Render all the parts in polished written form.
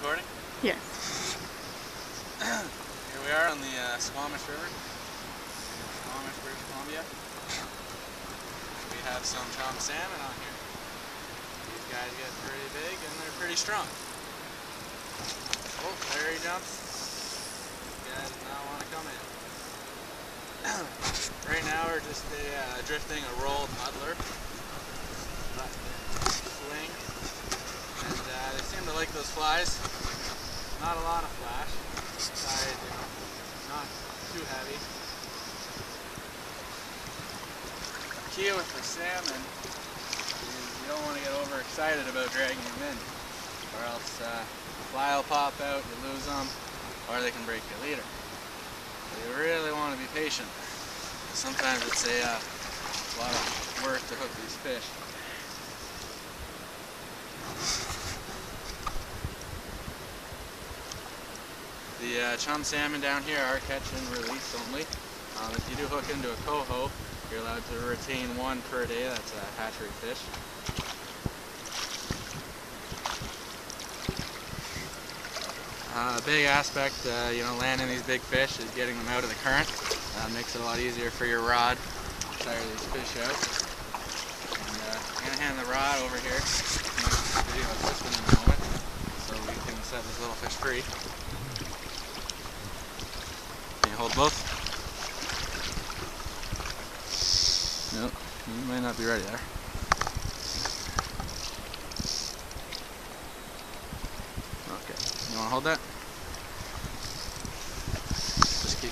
recording? Yes. Here we are on the Squamish River in Squamish, British Columbia. We have some chum salmon on here. These guys get pretty big and they're pretty strong. Oh, there he jumps. This guy does not want to come in. Right now we're just drifting a rolled muddler. Swing. And they seem to like those flies. Not a lot of flash. Besides, not too heavy. The key with the salmon is you don't want to get overexcited about dragging them in, or else the fly will pop out, you lose them, or they can break your leader. So you really want to be patient. Sometimes it's a lot of work to hook these fish. The chum salmon down here are catch and release only. If you do hook into a coho, you're allowed to retain one per day. That's a hatchery fish. A big aspect, landing these big fish is getting them out of the current. Makes it a lot easier for your rod to tire these fish out. And I'm going to hand the rod over here. I'm going to video this one in a moment so we can set this little fish free. Can you hold both? Nope, you might not be ready there. Okay, you want to hold that? Just keep.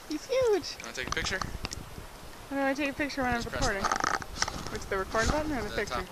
He's huge! Want to take a picture? How do I take a picture when I'm recording? What's the record button or the picture? Top.